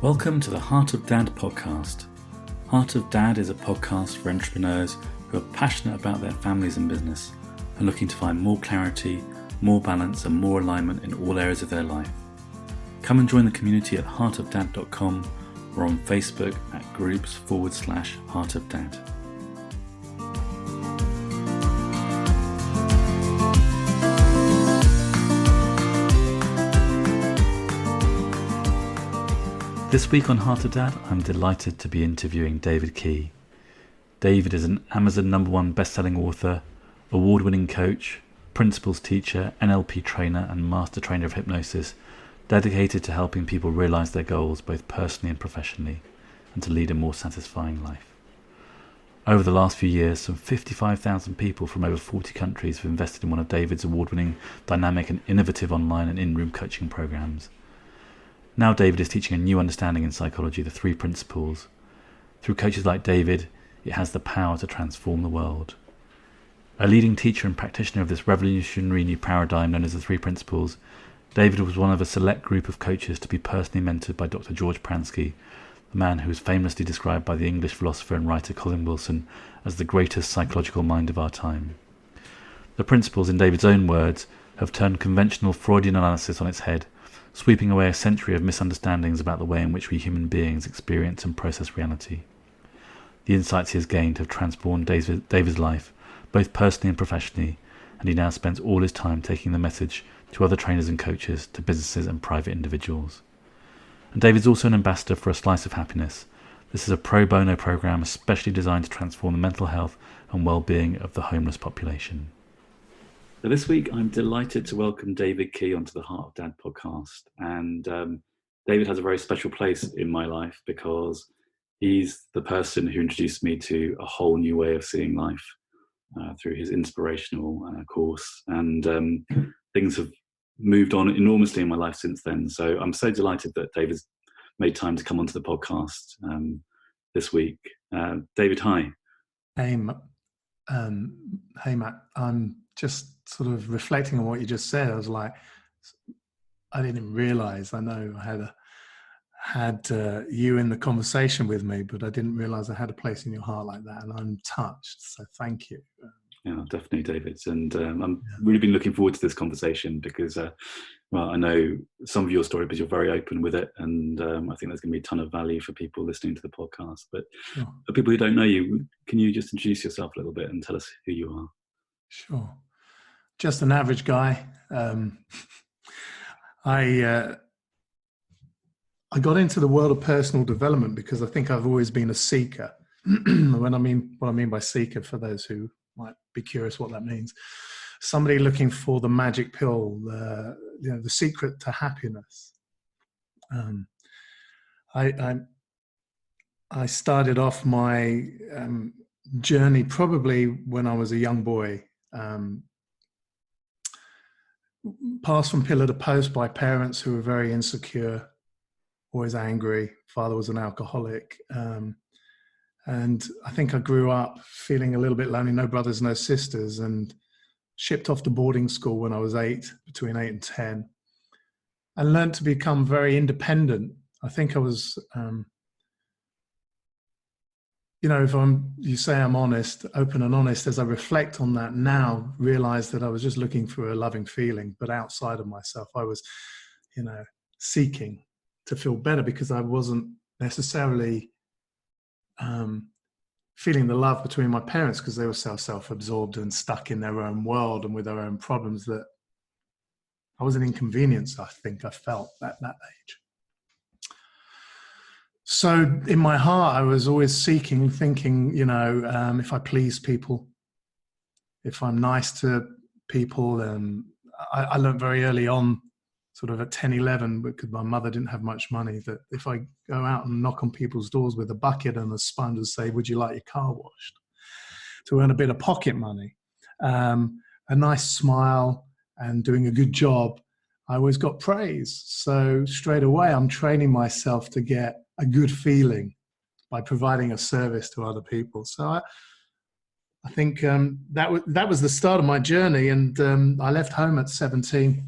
Welcome to the Heart of Dad podcast. Heart of Dad is a podcast for entrepreneurs who are passionate about their families and business and looking to find more clarity, more balance and more alignment in all areas of their life. Come and join the community at heartofdad.com or on Facebook at groups/Heart of Dad. This week on Heart of Dad, I'm delighted to be interviewing David Key. David is an Amazon #1 best-selling author, award-winning coach, principles teacher, NLP trainer and master trainer of hypnosis, dedicated to helping people realise their goals both personally and professionally, and to lead a more satisfying life. Over the last few years, some 55,000 people from over 40 countries have invested in one of David's award-winning, dynamic and innovative online and in-room coaching programs. Now David is teaching a new understanding in psychology, the 3 principles. Through coaches like David, it has the power to transform the world. A leading teacher and practitioner of this revolutionary new paradigm known as the 3 principles, David was one of a select group of coaches to be personally mentored by Doctor George Pransky, the man who is famously described by the English philosopher and writer Colin Wilson as the greatest psychological mind of our time. The principles, in David's own words, have turned conventional Freudian analysis on its head, sweeping away a century of misunderstandings about the way in which we human beings experience and process reality. The insights he has gained have transformed David's life, both personally and professionally, and he now spends all his time taking the message to other trainers and coaches, to businesses and private individuals. And David's also an ambassador for A Slice of Happiness. This is a pro bono program especially designed to transform the mental health and well-being of the homeless population. So this week, I'm delighted to welcome David Key onto the Heart of Dad podcast. And David has a very special place in my life because he's the person who introduced me to a whole new way of seeing life through his inspirational course. And things have moved on enormously in my life since then. So I'm so delighted that David's made time to come onto the podcast this week. David, hi. Hey, Matt. I'm just sort of reflecting on what you just said. I was like, I didn't realize. I know I had you in the conversation with me, but I didn't realize I had a place in your heart like that, and I'm touched. So thank you. Yeah, definitely, David. And I'm really been looking forward to this conversation because, well, I know some of your story, but you're very open with it, and I think there's going to be a ton of value for people listening to the podcast. But sure. For people who don't know you, can you just introduce yourself a little bit and tell us who you are? Sure. Just an average guy. I got into the world of personal development because I think I've always been a seeker. What I mean by seeker, for those who might be curious what that means, somebody looking for the magic pill, the secret to happiness. I started off my journey probably when I was a young boy. Passed from pillar to post by parents who were very insecure, always angry. Father was an alcoholic. And I think I grew up feeling a little bit lonely, no brothers, no sisters, and shipped off to boarding school when I was between 8 and 10, and learned to become very independent. I think I was, if you say I'm honest, open and honest, as I reflect on that now, realize that I was just looking for a loving feeling, but outside of myself, I was, seeking to feel better because I wasn't necessarily feeling the love between my parents because they were so self-absorbed and stuck in their own world and with their own problems that I was an inconvenience, I think I felt at that age. So in my heart, I was always seeking, thinking, if I please people, if I'm nice to people, and I learned very early on, sort of at 10, 11, because my mother didn't have much money, that if I go out and knock on people's doors with a bucket and a sponge and say, would you like your car washed? To earn a bit of pocket money, a nice smile and doing a good job, I always got praise. So straight away, I'm training myself to get a good feeling by providing a service to other people. So I think that was the start of my journey. And I left home at 17.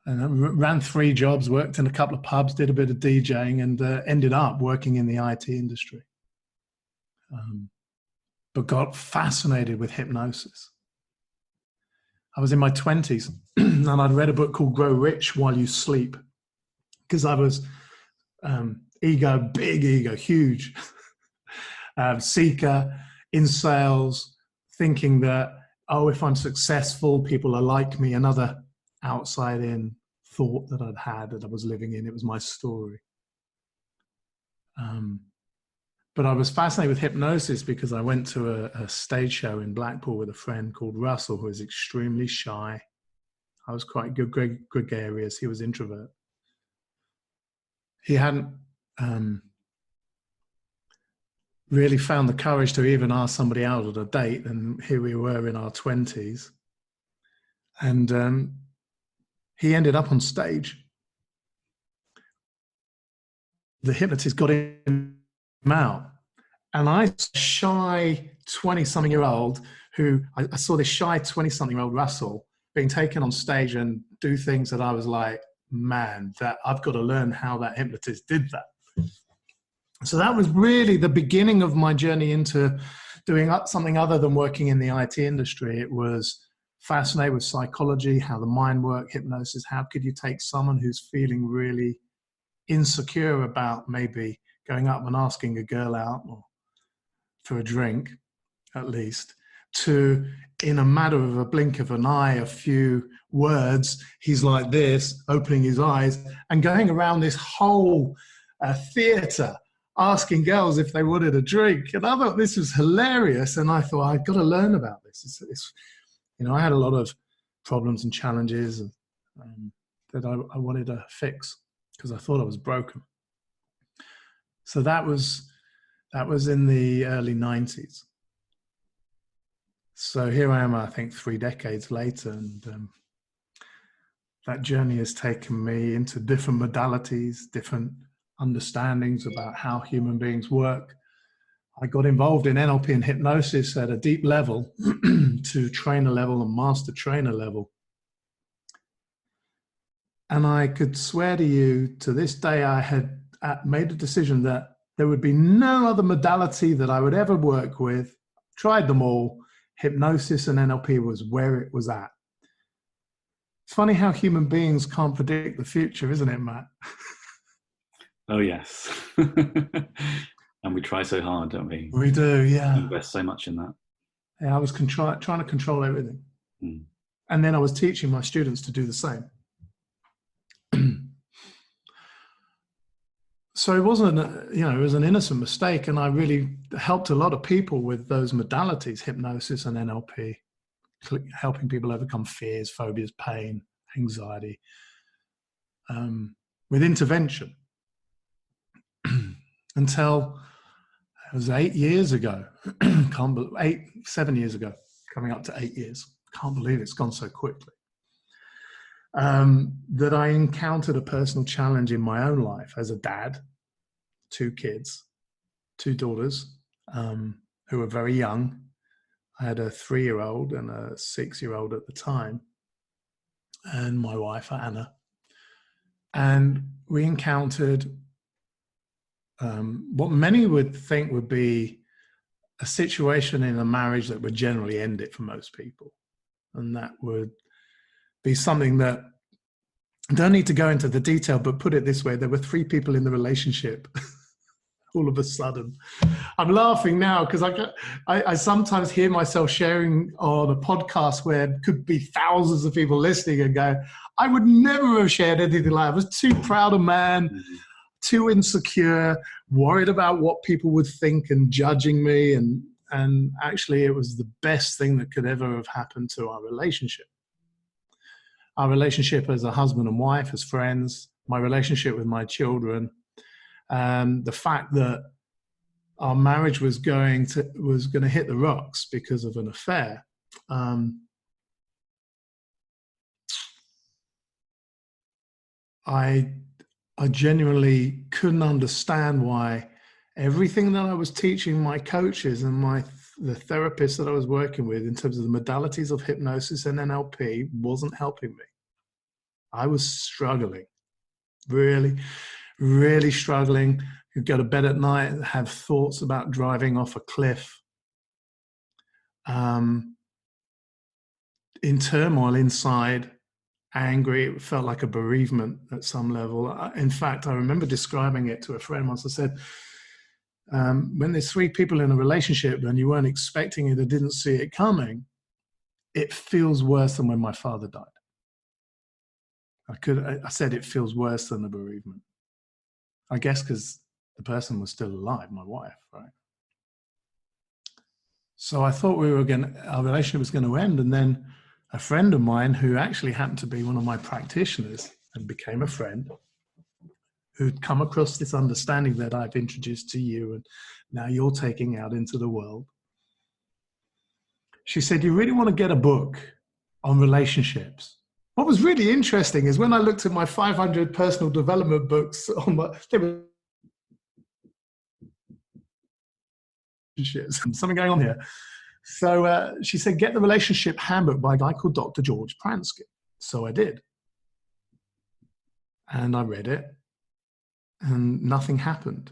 And I ran 3 jobs, worked in a couple of pubs, did a bit of DJing, and ended up working in the IT industry. But got fascinated with hypnosis. I was in my 20s and I'd read a book called Grow Rich While You Sleep, because I was big ego, huge seeker in sales, thinking that, oh, if I'm successful, people are like me. Another outside in thought that I'd had, that I was living in. It was my story. But I was fascinated with hypnosis because I went to a stage show in Blackpool with a friend called Russell, who was extremely shy. I was quite good gregarious. He was introvert. He hadn't really found the courage to even ask somebody out at a date, and here we were in our 20s. And he ended up on stage. The hypnotist got him out. And I, shy 20-something-year-old, who I saw this shy 20-something-year-old Russell being taken on stage and do things that I was like, man, that I've got to learn how that hypnotist did that. So that was really the beginning of my journey into doing something other than working in the IT industry. It was fascinated with psychology, how the mind worked, hypnosis. How could you take someone who's feeling really insecure about maybe going up and asking a girl out or for a drink, at least, to, in a matter of a blink of an eye, a few words, he's like this, opening his eyes and going around this whole theatre asking girls if they wanted a drink. And I thought this was hilarious. And I thought, I've got to learn about this. I had a lot of problems and challenges that I wanted to fix because I thought I was broken. So that was in the early 90s. So here I am, I think 3 decades later, and that journey has taken me into different modalities, different understandings about how human beings work. I got involved in NLP and hypnosis at a deep level to trainer level and master trainer level. And I could swear to you, to this day, I had made a decision that there would be no other modality that I would ever work with. Tried them all. Hypnosis and NLP was where it was at. It's funny how human beings can't predict the future, isn't it, Matt? Oh, yes. And we try so hard, don't we? We do, yeah. We invest so much in that. Yeah, I was trying to control everything. And then I was teaching my students to do the same. So it wasn't, it was an innocent mistake, and I really helped a lot of people with those modalities, hypnosis and NLP, helping people overcome fears, phobias, pain, anxiety, with intervention. Until it was 8 years ago, 7 years ago, coming up to 8 years. Can't believe it's gone so quickly. That I encountered a personal challenge in my own life as a dad, 2 kids, 2 daughters, who were very young. I had a 3-year-old and a 6-year-old at the time, and my wife, Anna. And we encountered what many would think would be a situation in a marriage that would generally end it for most people. And that would be something that, I don't need to go into the detail, but put it this way, there were 3 people in the relationship all of a sudden. I'm laughing now because I sometimes hear myself sharing on a podcast where there could be thousands of people listening and go, I would never have shared anything like that. I was too proud a man, too insecure, worried about what people would think and judging me. And actually it was the best thing that could ever have happened to our relationship. Our relationship as a husband and wife, as friends, my relationship with my children, the fact that our marriage was going to hit the rocks because of an affair. I genuinely couldn't understand why everything that I was teaching my coaches and the therapists that I was working with in terms of the modalities of hypnosis and NLP wasn't helping me. I was struggling, really, really struggling. You'd go to bed at night, have thoughts about driving off a cliff. In turmoil inside, angry. It felt like a bereavement at some level. In fact, I remember describing it to a friend once. I said, when there's three people in a relationship and you weren't expecting it or didn't see it coming, it feels worse than when my father died. I said it feels worse than the bereavement. I guess because the person was still alive, my wife, right? So I thought our relationship was going to end. And then a friend of mine, who actually happened to be one of my practitioners and became a friend, who'd come across this understanding that I've introduced to you and now you're taking out into the world. She said, you really want to get a book on relationships? What was really interesting is when I looked at my 500 personal development books there were something going on here. So she said, get the relationship handbook by a guy called Doctor George Pransky. So I did. And I read it and nothing happened.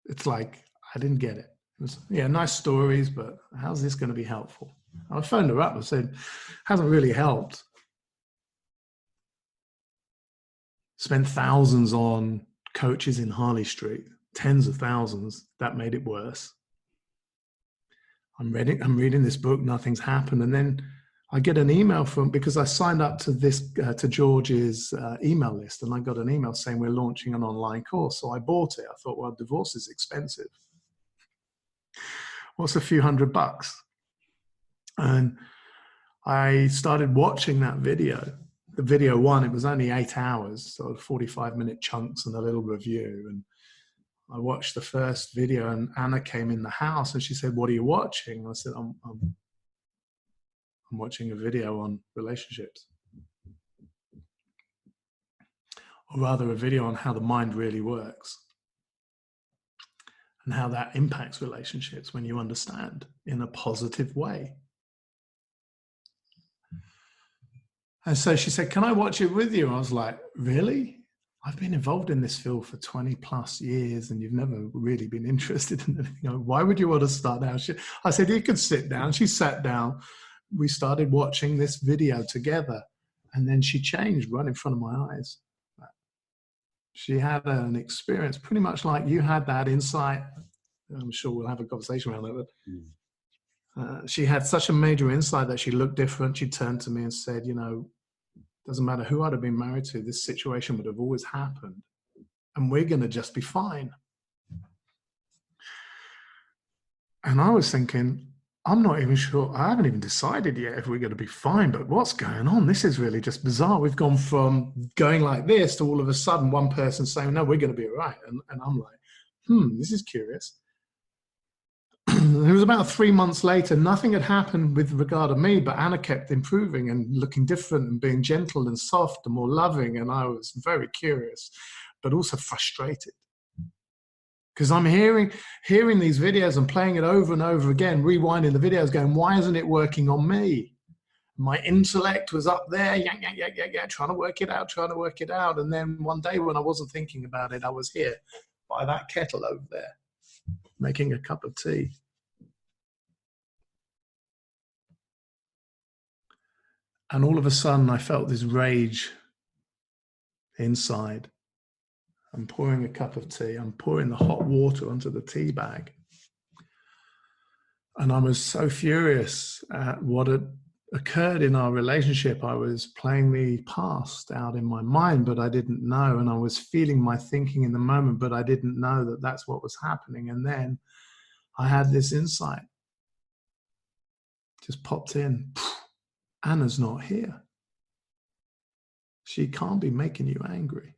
It's like, I didn't get it. It was, yeah, nice stories, but how's this going to be helpful? I phoned her up and said, hasn't really helped. Spent thousands on coaches in Harley Street, tens of thousands. That made it worse. I'm reading this book, nothing's happened. And then I get an email because I signed up to to George's email list, and I got an email saying we're launching an online course. So I bought it. I thought, well, divorce is expensive. What's a few $100? And I started watching that video. The video one, it was only 8 hours, so 45-minute chunks and a little review. And I watched the first video, and Anna came in the house and she said, what are you watching? And I said, I'm watching a video on relationships. Or rather a video on how the mind really works and how that impacts relationships when you understand in a positive way. And so she said, can I watch it with you? I was like, really? I've been involved in this field for 20 plus years and you've never really been interested in it. You know, why would you want to start now? I said, you could sit down. She sat down. We started watching this video together. And then she changed right in front of my eyes. She had an experience pretty much like you had that insight. I'm sure we'll have a conversation around that. But she had such a major insight that she looked different. She turned to me and said, you know, doesn't matter who I'd have been married to, this situation would have always happened. And we're going to just be fine. And I was thinking, I'm not even sure. I haven't even decided yet if we're going to be fine, but what's going on? This is really just bizarre. We've gone from going like this to all of a sudden one person saying, no, we're going to be all right. And I'm like, this is curious. It was about 3 months later, nothing had happened with regard to me, but Anna kept improving and looking different and being gentle and soft and more loving. And I was very curious, but also frustrated. Because I'm hearing these videos and playing it over and over again, rewinding the videos, going, why isn't it working on me? My intellect was up there, trying to work it out. And then one day when I wasn't thinking about it, I was here by that kettle over there, making a cup of tea. And all of a sudden, I felt this rage inside. I'm pouring a cup of tea. I'm pouring the hot water onto the tea bag. And I was so furious at what had occurred in our relationship. I was playing the past out in my mind, but I didn't know. And I was feeling my thinking in the moment, but I didn't know that that's what was happening. And then I had this insight. Just popped in. Anna's not here. She can't be making you angry.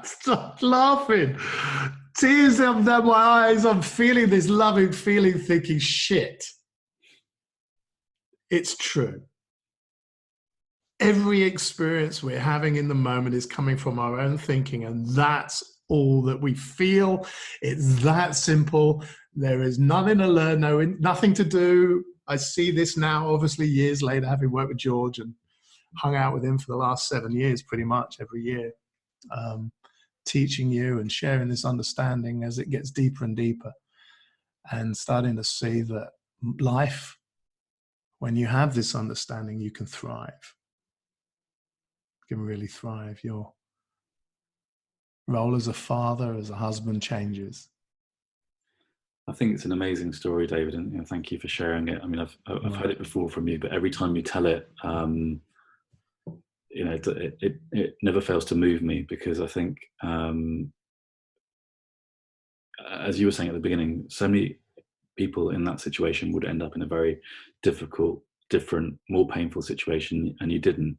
Stop laughing. Tears come down my eyes. I'm feeling this loving feeling, thinking, shit. It's true. Every experience we're having in the moment is coming from our own thinking, and that's all that we feel. It's that simple. There is nothing to learn, nothing to do. I see this now, obviously, years later, having worked with George, and hung out with him for the last 7 years, pretty much every year, teaching you and sharing this understanding as it gets deeper and deeper, and starting to see that life, when you have this understanding, you can thrive. You can really thrive. Your role as a father, as a husband changes. I think it's an amazing story, David, and thank you for sharing it. I mean, I've heard it before from you, but every time you tell it, it never fails to move me, because I think, as you were saying at the beginning, so many people in that situation would end up in a very difficult, different, more painful situation, and you didn't.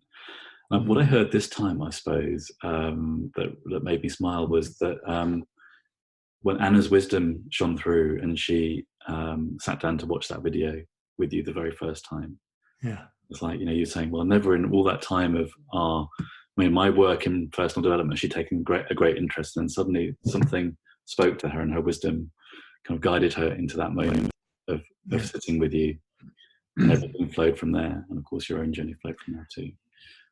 What I heard this time, I suppose, that made me smile was that when Anna's wisdom shone through and she sat down to watch that video with you the very first time. Yeah. It's like, you're saying, well, never in all that time of my work in personal development, she'd taken a great interest, and suddenly something spoke to her, and her wisdom kind of guided her into that moment of sitting with you, and everything flowed from there. And of course, your own journey flowed from there too.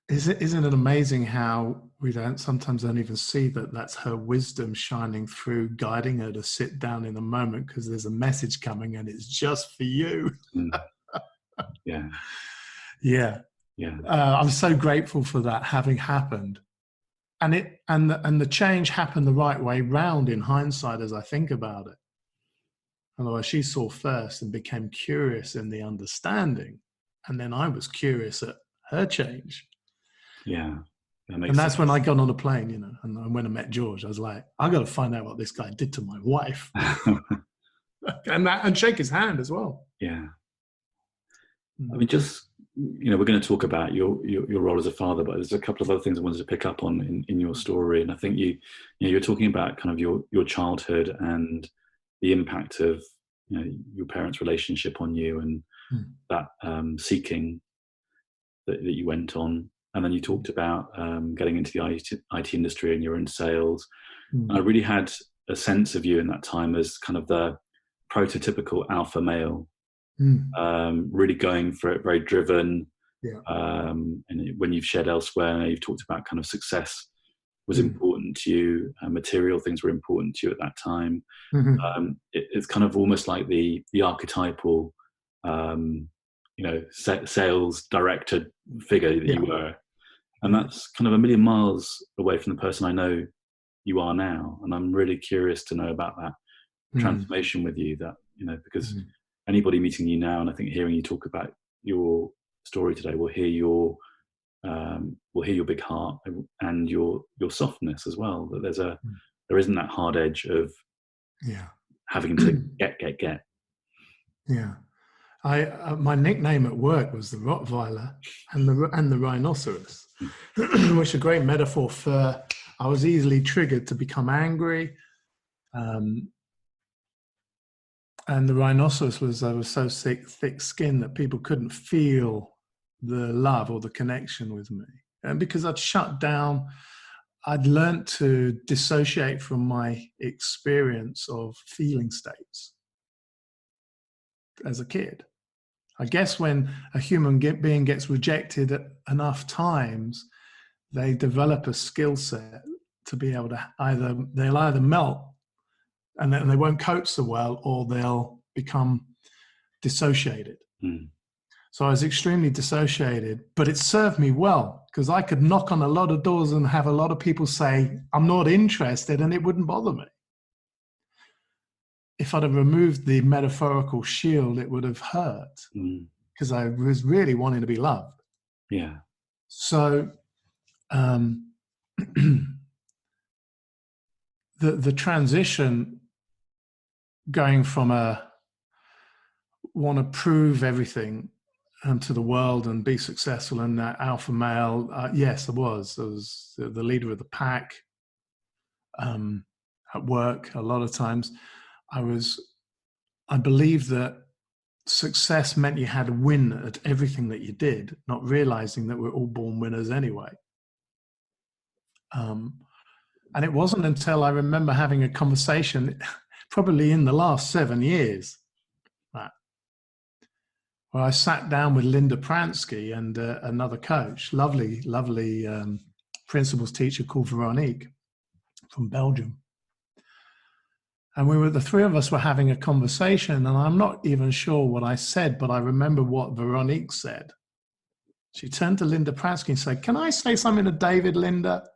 Isn't it amazing how we sometimes don't even see that that's her wisdom shining through, guiding her to sit down in a moment because there's a message coming and it's just for you. Yeah. Yeah. Yeah. I'm so grateful for that having happened. And the change happened the right way round in hindsight as I think about it. Otherwise, she saw first and became curious in the understanding. And then I was curious at her change. Yeah. And that's when I got on a plane, and when I met George, I was like, I got to find out what this guy did to my wife. and shake his hand as well. Yeah. I mean, we're going to talk about your role as a father, but there's a couple of other things I wanted to pick up on in your story. And I think you're talking about kind of your childhood and the impact of your parents' relationship on you, and that seeking that you went on. And then you talked about getting into the IT industry, and you're in sales. And I really had a sense of you in that time as kind of the prototypical alpha male, really going for it, very driven. Yeah. And when you've shared elsewhere, you've talked about kind of success was important to you, material things were important to you at that time. It's kind of almost like the archetypal, sales director figure that you were. And that's kind of a million miles away from the person I know you are now. And I'm really curious to know about that transformation with you, that, because anybody meeting you now, and I think hearing you talk about your story today, will hear your big heart and your softness as well. That there isn't that hard edge of having to get. Yeah. My nickname at work was the Rottweiler and the Rhinoceros, which is a great metaphor for I was easily triggered to become angry. And the Rhinoceros I was so thick-skinned that people couldn't feel the love or the connection with me. And because I'd shut down, I'd learned to dissociate from my experience of feeling states as a kid. I guess when a human being gets rejected enough times, they develop a skill set to be able to they'll either melt and they won't cope so well, or they'll become dissociated. So I was extremely dissociated, but it served me well because I could knock on a lot of doors and have a lot of people say, I'm not interested, and it wouldn't bother me. If I'd have removed the metaphorical shield, it would have hurt because I was really wanting to be loved. Yeah. So the transition going from want to prove everything to the world and be successful and that alpha male, yes, I was the leader of the pack at work. A lot of times I believed that success meant you had to win at everything that you did, not realizing that we're all born winners anyway. And it wasn't until I remember having a conversation, probably in the last 7 years, where I sat down with Linda Pransky and another coach, lovely, lovely principles teacher called Veronique from Belgium. And the three of us were having a conversation, and I'm not even sure what I said, but I remember what Veronique said. She turned to Linda Pransky and said, "Can I say something to David, Linda?"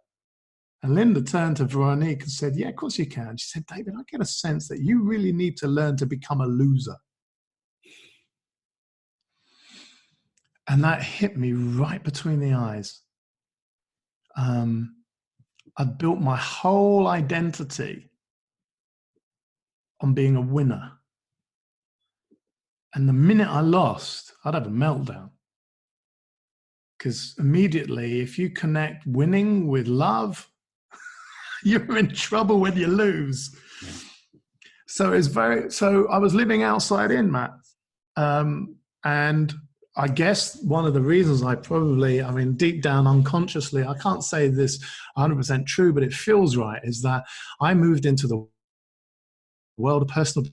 And Linda turned to Veronique and said, "Yeah, of course you can." She said, "David, I get a sense that you really need to learn to become a loser." And that hit me right between the eyes. I'd built my whole identity on being a winner. And the minute I lost, I'd have a meltdown. Because immediately, if you connect winning with love, you're in trouble when you lose. Yeah. So I was living outside in, Matt. And I guess one of the reasons deep down unconsciously, I can't say this 100% true, but it feels right, is that I moved into the world of personal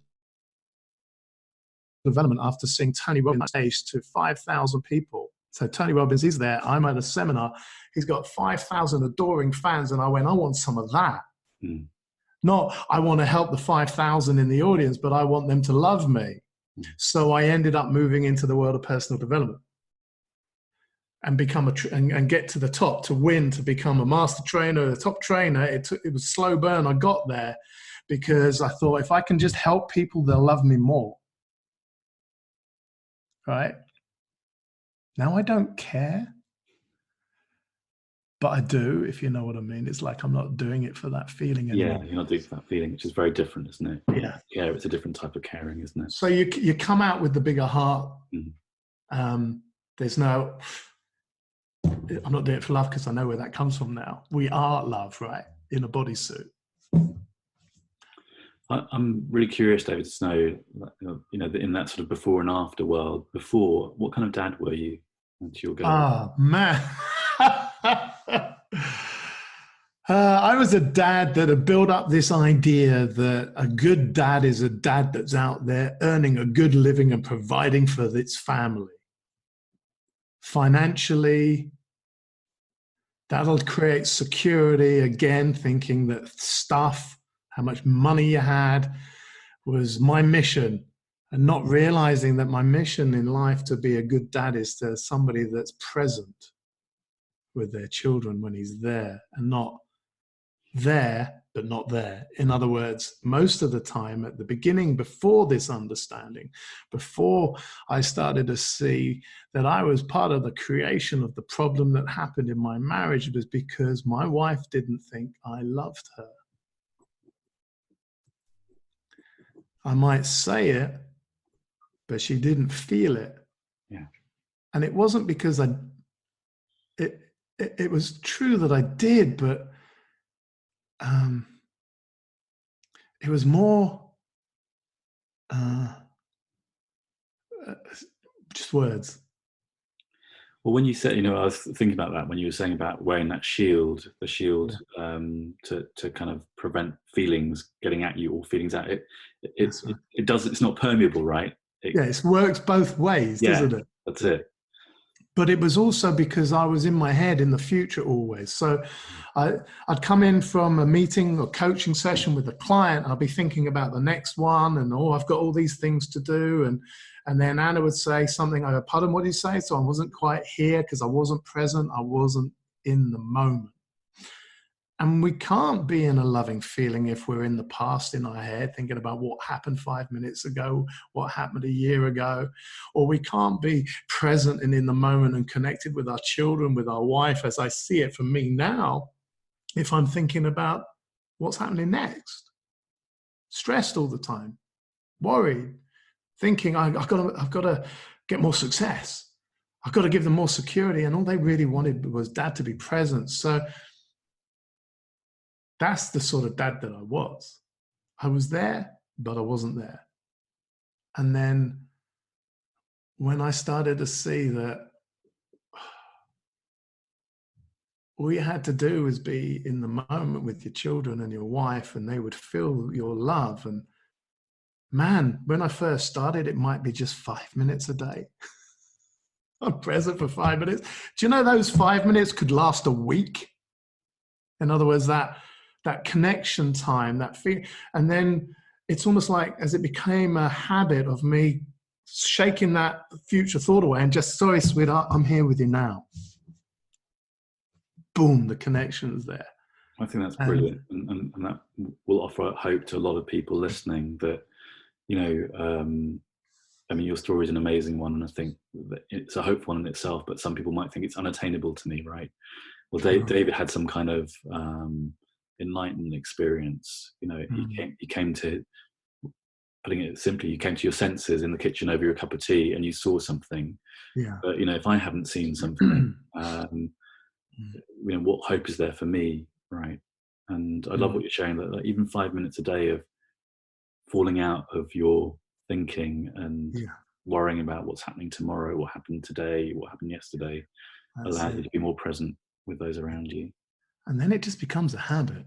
development after seeing Tony Robbins on stage to 5,000 people. So Tony Robbins, he's there. I'm at a seminar. He's got 5,000 adoring fans. And I went, I want some of that. Mm. Not, I want to help the 5,000 in the audience, but I want them to love me. Mm. So I ended up moving into the world of personal development and become and get to the top, to win, to become a master trainer, a top trainer. It was a slow burn. I got there because I thought, if I can just help people, they'll love me more. Right? Now I don't care, but I do, if you know what I mean. It's like I'm not doing it for that feeling anymore. Yeah, you're not doing it for that feeling, which is very different, isn't it? Yeah. Yeah, it's a different type of caring, isn't it? So you come out with the bigger heart. Mm-hmm. There's no, I'm not doing it for love because I know where that comes from now. We are love, right? In a bodysuit. I'm really curious, David, to know, in that sort of before and after world, before, what kind of dad were you? Ah, man. I was a dad that had built up this idea that a good dad is a dad that's out there earning a good living and providing for its family. Financially, that'll create security. Again, thinking that stuff, how much money you had, was my mission, and not realizing that my mission in life to be a good dad is to somebody that's present with their children when he's there, and not there but not there. In other words, most of the time at the beginning, before this understanding, before I started to see that I was part of the creation of the problem that happened in my marriage, was because my wife didn't think I loved her. I might say it, but she didn't feel it. Yeah. And it wasn't because it was true that I did, but it was more just words. Well, when you said, I was thinking about that when you were saying about wearing that shield, the shield, yeah. To kind of prevent feelings getting at you or feelings at it. It does. It's not permeable, right? It works both ways, doesn't it? That's it. But it was also because I was in my head in the future always. So I'd come in from a meeting or coaching session with a client. I'd be thinking about the next one and, I've got all these things to do. And then Anna would say something. I go, pardon, what did you say? So I wasn't quite here because I wasn't present. I wasn't in the moment. And we can't be in a loving feeling if we're in the past in our head, thinking about what happened 5 minutes ago, what happened a year ago. Or we can't be present and in the moment and connected with our children, with our wife, as I see it for me now, if I'm thinking about what's happening next. Stressed all the time, worried, thinking I've got to get more success. I've got to give them more security. And all they really wanted was dad to be present. So that's the sort of dad that I was. I was there, but I wasn't there. And then when I started to see that all you had to do was be in the moment with your children and your wife, and they would feel your love, and man, when I first started, it might be just 5 minutes a day. I'm present for 5 minutes. Do you know those 5 minutes could last a week? In other words, that connection time, that feeling. And then it's almost like as it became a habit of me shaking that future thought away and just, sorry, sweetheart, I'm here with you now. Boom, the connection's there. I think that's brilliant. And that will offer hope to a lot of people listening that, you know, I mean, your story is an amazing one, and I think that it's a hopeful one in itself, but some people might think it's unattainable to me, right? Well, David had some kind of enlightened experience. You know, he came to, putting it simply, you came to your senses in the kitchen over your cup of tea and you saw something. Yeah. But, you know, if I haven't seen something, you know, what hope is there for me, right? And I love what you're sharing, that even 5 minutes a day of falling out of your thinking and worrying about what's happening tomorrow, what happened today, what happened yesterday, allows you to be more present with those around you. And then it just becomes a habit.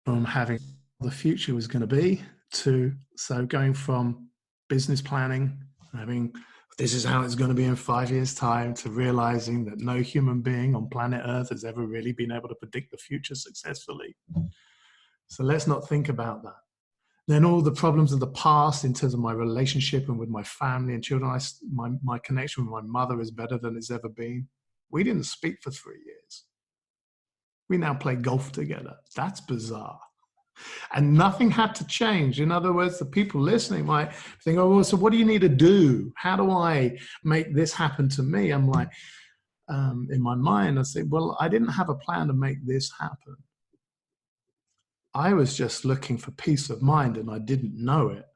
From having the future was going to be to, so going from business planning, having this is how it's going to be in 5 years' time, to realizing that no human being on planet Earth has ever really been able to predict the future successfully. So let's not think about that. Then all the problems of the past in terms of my relationship and with my family and children, my connection with my mother is better than it's ever been. We didn't speak for 3 years. We now play golf together. That's bizarre. And nothing had to change. In other words, the people listening might think, oh, well, so what do you need to do? How do I make this happen to me? I'm like, in my mind, I say, well, I didn't have a plan to make this happen. I was just looking for peace of mind and I didn't know it.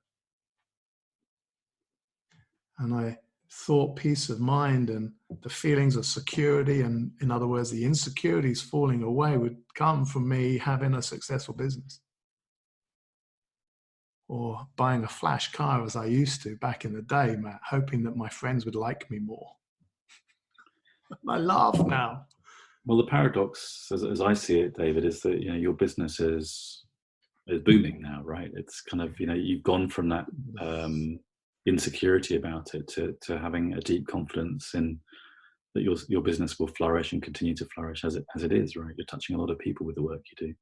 And I thought peace of mind and the feelings of security, and in other words, the insecurities falling away, would come from me having a successful business or buying a flash car as I used to back in the day, Matt, hoping that my friends would like me more. I laugh now. Well, the paradox, as I see it, David, is that, you know, your business is booming now, right? It's kind of, you know, you've gone from that insecurity about it to having a deep confidence in that your business will flourish and continue to flourish as it is, right? You're touching a lot of people with the work you do.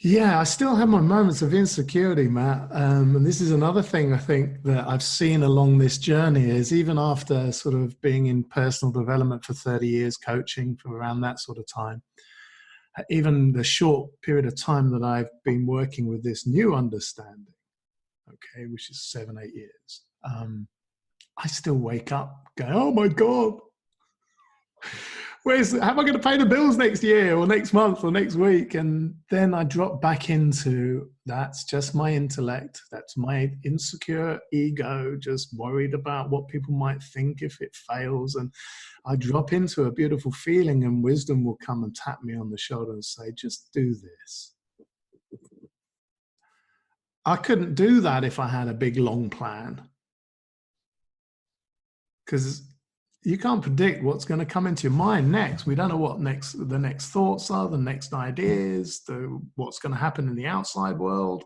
Yeah, I still have my moments of insecurity, Matt. And this is another thing I think that I've seen along this journey is, even after sort of being in personal development for 30 years, coaching for around that sort of time, even the short period of time that I've been working with this new understanding, okay, which is 7-8 years, I still wake up going, oh my God, how am I going to pay the bills next year or next month or next week? And then I drop back into, that's just my intellect. That's my insecure ego, just worried about what people might think if it fails. And I drop into a beautiful feeling, and wisdom will come and tap me on the shoulder and say, just do this. I couldn't do that if I had a big, long plan. Because you can't predict what's going to come into your mind next. We don't know what the next thoughts are, the next ideas, what's going to happen in the outside world.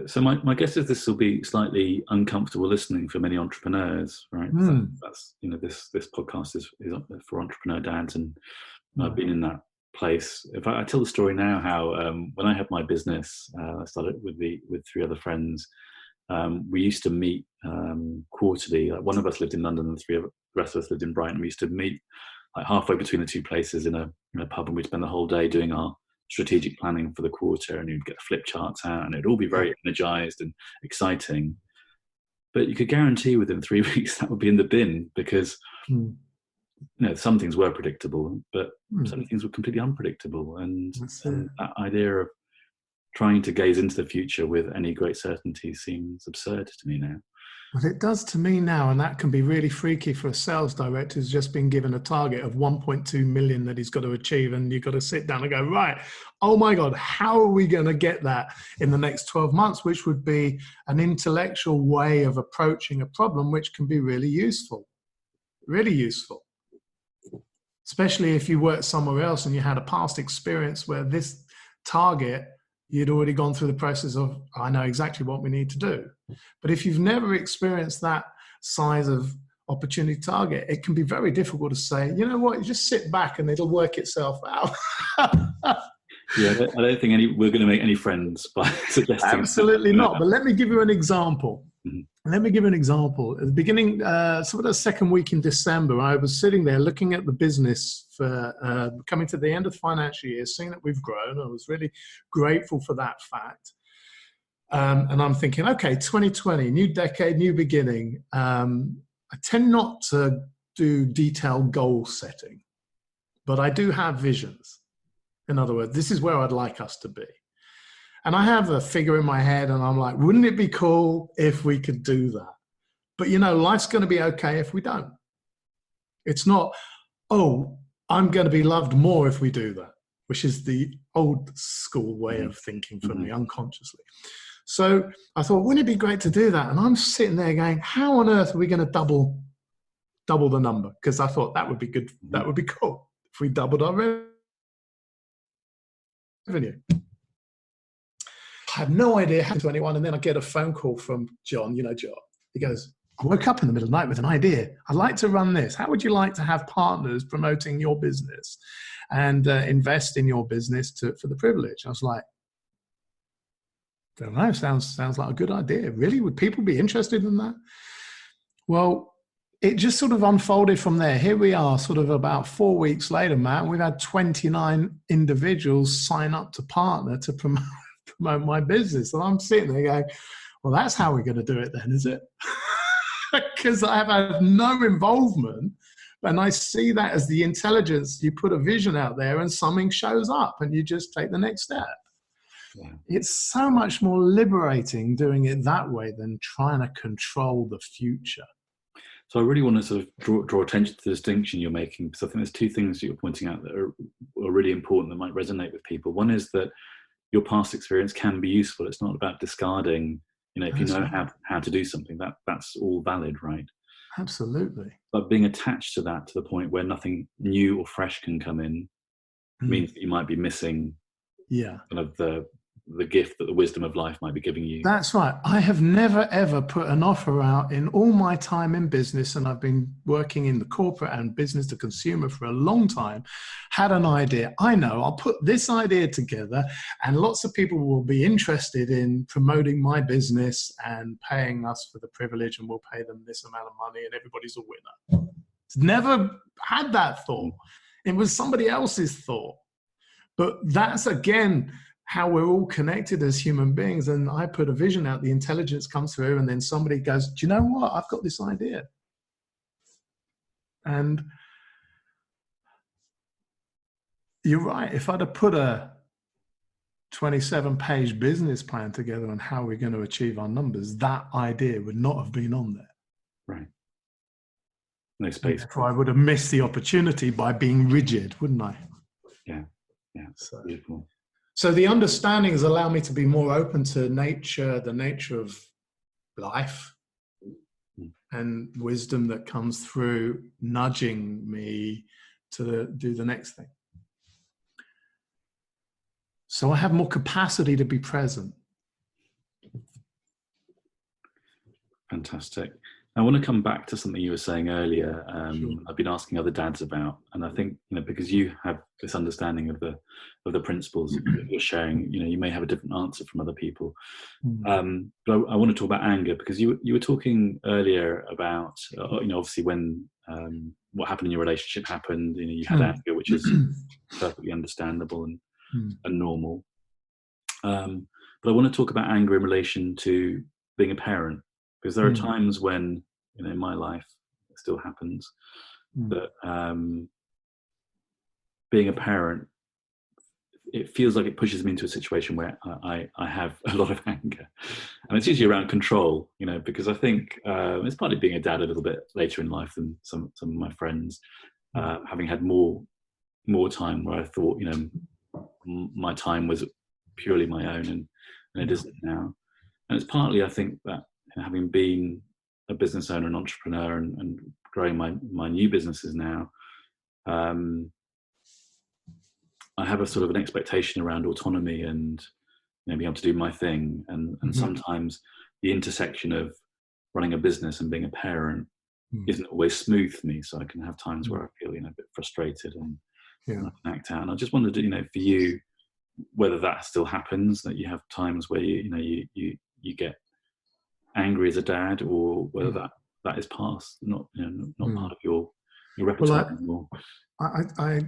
So my guess is this will be slightly uncomfortable listening for many entrepreneurs, right? That's, you know, this podcast is for entrepreneur dads, and I've been in that place. If I tell the story now, how when I had my business, I started with 3 other friends. We used to meet quarterly. Like, one of us lived in London and the rest of us lived in Brighton. We used to meet like halfway between the two places in a pub, and we'd spend the whole day doing our strategic planning for the quarter, and you'd get flip charts out and it'd all be very energized and exciting. But you could guarantee within 3 weeks that would be in the bin, because you know, some things were predictable, but some things were completely unpredictable. And that idea of trying to gaze into the future with any great certainty seems absurd to me now. Well, it does to me now, and that can be really freaky for a sales director who's just been given a target of 1.2 million that he's got to achieve, and you've got to sit down and go, right, oh my God, how are we going to get that in the next 12 months, which would be an intellectual way of approaching a problem, which can be really useful, especially if you worked somewhere else and you had a past experience where this target, you'd already gone through the process of, I know exactly what we need to do. But if you've never experienced that size of opportunity target, it can be very difficult to say, you know what, you just sit back and it'll work itself out. Yeah, I don't think we're going to make any friends by suggesting. Absolutely not. But let me give you an example. Mm-hmm. Let me give you an example. At the beginning, sort of the second week in December, I was sitting there looking at the business for coming to the end of the financial year, seeing that we've grown. I was really grateful for that fact. And I'm thinking, okay, 2020, new decade, new beginning. I tend not to do detailed goal setting, but I do have visions. In other words, this is where I'd like us to be. And I have a figure in my head and I'm like, wouldn't it be cool if we could do that? But you know, life's going to be okay if we don't. It's not, oh, I'm going to be loved more if we do that, which is the old school way of thinking for me unconsciously. So I thought, wouldn't it be great to do that? And I'm sitting there going, how on earth are we going to double the number? Because I thought that would be good. That would be cool if we doubled our revenue. I have no idea how to anyone. And then I get a phone call from John, you know, John. He goes, I woke up in the middle of the night with an idea. I'd like to run this. How would you like to have partners promoting your business and invest in your business for the privilege? I was like, I don't know, sounds like a good idea. Really? Would people be interested in that? Well, it just sort of unfolded from there. Here we are sort of about 4 weeks later, Matt. We've had 29 individuals sign up to partner to promote my business. And I'm sitting there going, well, that's how we're going to do it then, is it? Because I have had no involvement. And I see that as the intelligence. You put a vision out there and something shows up and you just take the next step. Yeah. It's so much more liberating doing it that way than trying to control the future. So I really want to sort of draw attention to the distinction you're making, because I think there's two things that you're pointing out that are really important that might resonate with people. One is that your past experience can be useful. It's not about discarding, you know, if you know how to do something, that's all valid, right? Absolutely. But being attached to that to the point where nothing new or fresh can come in means that you might be missing kind of the gift that the wisdom of life might be giving you. That's right. I have never, ever put an offer out in all my time in business, and I've been working in the corporate and business to consumer for a long time, had an idea. I know I'll put this idea together and lots of people will be interested in promoting my business and paying us for the privilege, and we'll pay them this amount of money and everybody's a winner. It's never had that thought. It was somebody else's thought. But that's, again, how we're all connected as human beings. And I put a vision out, the intelligence comes through, and then somebody goes, do you know what? I've got this idea. And you're right. If I'd have put a 27-page business plan together on how we're going to achieve our numbers, that idea would not have been on there. Right. No space. Therefore, I would have missed the opportunity by being rigid, wouldn't I? Yeah. Yeah. So beautiful. So the understandings allow me to be more open to nature, the nature of life, and wisdom that comes through nudging me to do the next thing. So I have more capacity to be present. Fantastic. I want to come back to something you were saying earlier. Sure. I've been asking other dads about, and I think, you know, because you have this understanding of the principles that you're sharing, you know, you may have a different answer from other people. But I want to talk about anger, because you were talking earlier about, you know, obviously when what happened in your relationship happened, you know, you had anger, which is perfectly understandable and normal. But I want to talk about anger in relation to being a parent. Because there are times when, you know, in my life, it still happens, that being a parent, it feels like it pushes me into a situation where I have a lot of anger. And it's usually around control, you know, because I think it's partly being a dad a little bit later in life than some of my friends, having had more time where I thought, you know, my time was purely my own, and it isn't now. And it's partly, I think, that having been a business owner and entrepreneur and growing my new businesses now, um, I have a sort of an expectation around autonomy and being able to do my thing. And sometimes the intersection of running a business and being a parent isn't always smooth for me. So I can have times where I feel, a bit frustrated and I can act out. And I just wondered, for you, whether that still happens, that you have times where you get angry as a dad, or whether that is past, not part of your repertoire anymore. I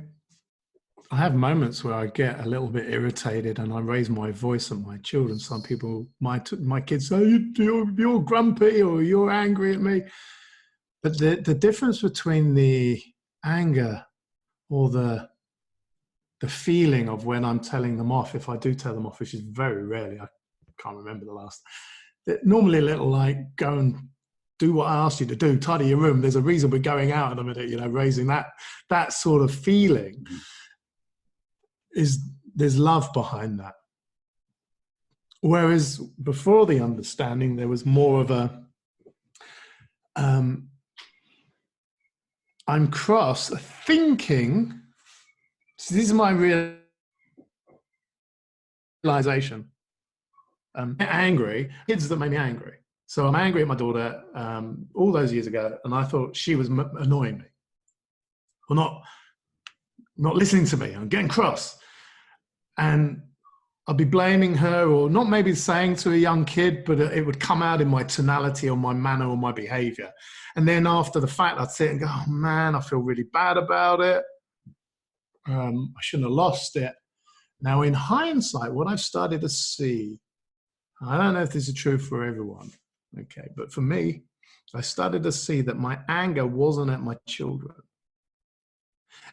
have moments where I get a little bit irritated and I raise my voice at my children. Some people, my kids say, you're grumpy or you're angry at me. But the difference between the anger or the feeling of when I'm telling them off, if I do tell them off, which is very rarely, I can't remember the last, normally a little like, go and do what I asked you to do, tidy your room. There's a reason we're going out in a minute, raising that sort of feeling. There's love behind that. Whereas before the understanding, there was more of a, I'm cross thinking, so this is my realization. Angry, kids that made me angry. So I'm angry at my daughter all those years ago, and I thought she was annoying me. Well, not listening to me. I'm getting cross. And I'll be blaming her, or not maybe saying to a young kid, but it would come out in my tonality or my manner or my behavior. And then after the fact, I'd sit and go, oh man, I feel really bad about it. I shouldn't have lost it. Now, in hindsight, what I've started to see, I don't know if this is true for everyone, okay, but for me, I started to see that my anger wasn't at my children.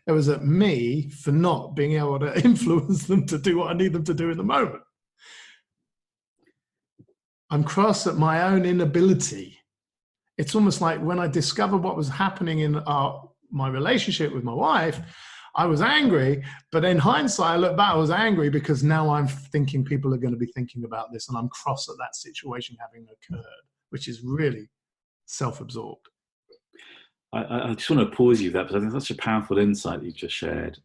It was at me for not being able to influence them to do what I need them to do in the moment. I'm cross at my own inability. It's almost like when I discovered what was happening in my relationship with my wife, I was angry, but in hindsight, I look back, I was angry because now I'm thinking people are going to be thinking about this, and I'm cross at that situation having occurred, which is really self-absorbed. I just want to pause you there, because I think that's such a powerful insight you've just shared,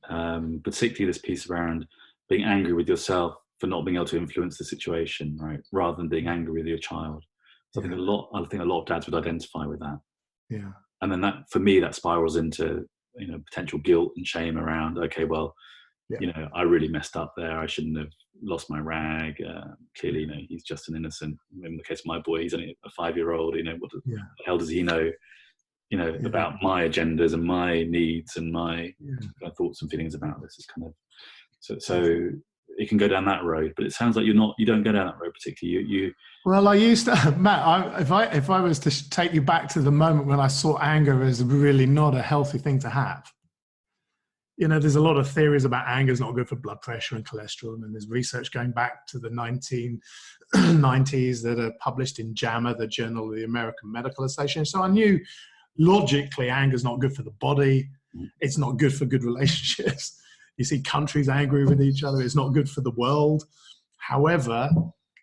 particularly this piece around being angry with yourself for not being able to influence the situation, right, rather than being angry with your child. So I think a lot of dads would identify with that. Yeah. And then that, for me, that spirals into potential guilt and shame around, okay, well, I really messed up there. I shouldn't have lost my rag. Clearly, he's just an innocent. In the case of my boy, he's only a 5-year-old. What the hell does he know? About my agendas and my needs and my thoughts and feelings about this. Is kind of so it can go down that road, but it sounds like you don't go down that road particularly. Well, I used to, Matt. If I was to take you back to the moment when I saw anger as really not a healthy thing to have. There's a lot of theories about anger is not good for blood pressure and cholesterol, and there's research going back to the 1990s that are published in JAMA, the Journal of the American Medical Association. So I knew logically anger is not good for the body. It's not good for good relationships. You see countries angry with each other. It's not good for the world. However,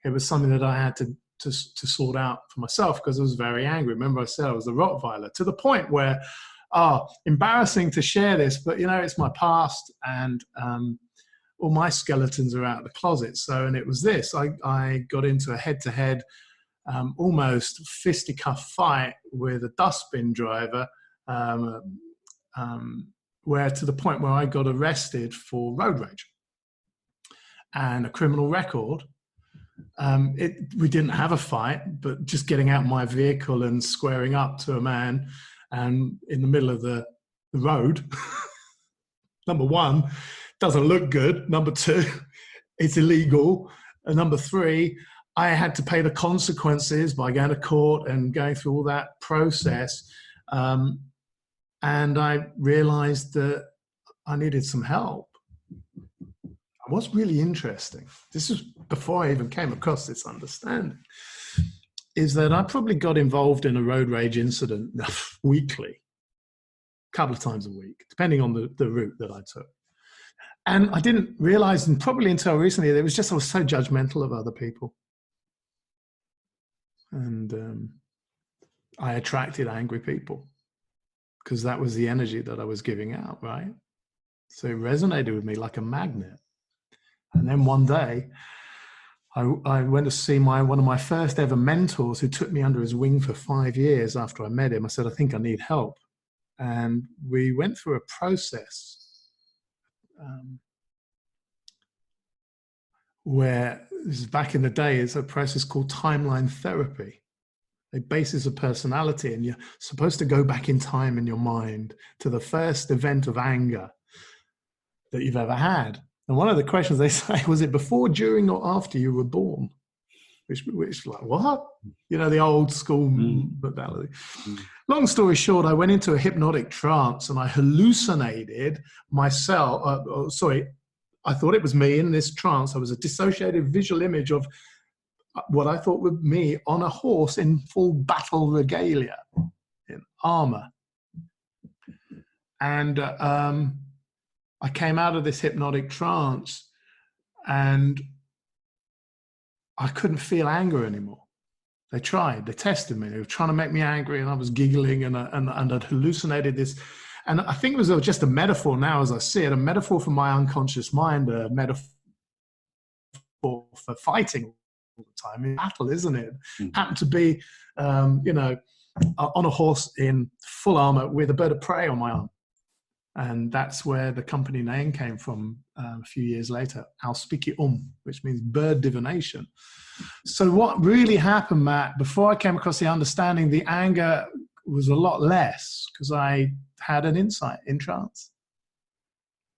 it was something that I had to sort out for myself because I was very angry. Remember I said I was a Rottweiler, to the point where, embarrassing to share this, but it's my past, and all my skeletons are out of the closet. So, and it was this, I got into a head-to-head, almost fisticuff fight with a dustbin driver, where to the point where I got arrested for road rage and a criminal record. We didn't have a fight, but just getting out my vehicle and squaring up to a man and in the middle of the road, number one, doesn't look good. Number two, it's illegal. And number three, I had to pay the consequences by going to court and going through all that process. And I realized that I needed some help. What's really interesting, this is before I even came across this understanding, is that I probably got involved in a road rage incident weekly, a couple of times a week, depending on the route that I took. And I didn't realize, and probably until recently, I was so judgmental of other people. And I attracted angry people. because that was the energy that I was giving out, right? So it resonated with me like a magnet. And then one day, I went to see one of my first ever mentors, who took me under his wing for 5 years after I met him. I said, I think I need help. And we went through a process where, this is back in the day, it's a process called timeline therapy. A basis of personality, and you're supposed to go back in time in your mind to the first event of anger that you've ever had. And one of the questions they say, was it before, during, or after you were born? Which like, what? You know, the old school modality. Long story short, I went into a hypnotic trance and I hallucinated myself. I thought it was me in this trance. I was a dissociated visual image of what I thought was me on a horse in full battle regalia, in armor. And I came out of this hypnotic trance and I couldn't feel anger anymore. They tested me. They were trying to make me angry, and I was giggling, and I'd hallucinated this. And I think it was just a metaphor now as I see it, a metaphor from my unconscious mind, a metaphor for fighting all the time in battle, isn't it? Happened to be, on a horse in full armor with a bird of prey on my arm. And that's where the company name came from a few years later, Auspiki which means bird divination. So what really happened, Matt, before I came across the understanding, the anger was a lot less because I had an insight in trance.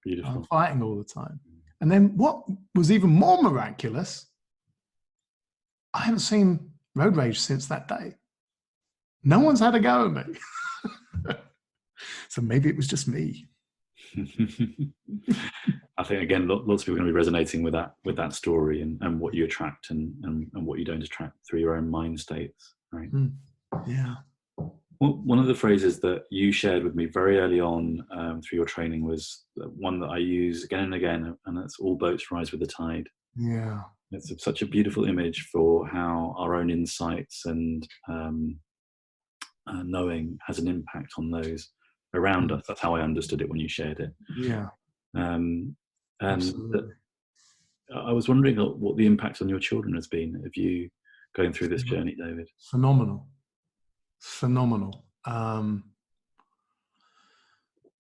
Beautiful. I'm fighting all the time. And then what was even more miraculous, I haven't seen road rage since that day. No one's had a go at me. So maybe it was just me. I think, again, lots of people are going to be resonating with that story and what you attract and what you don't attract through your own mind states, right? Yeah. Well, one of the phrases that you shared with me very early on through your training was one that I use again and again, and that's all boats rise with the tide. Yeah. It's such a beautiful image for how our own insights and knowing has an impact on those around us. That's how I understood it when you shared it. Yeah. And I was wondering what the impact on your children has been of you going through this journey, David. Phenomenal.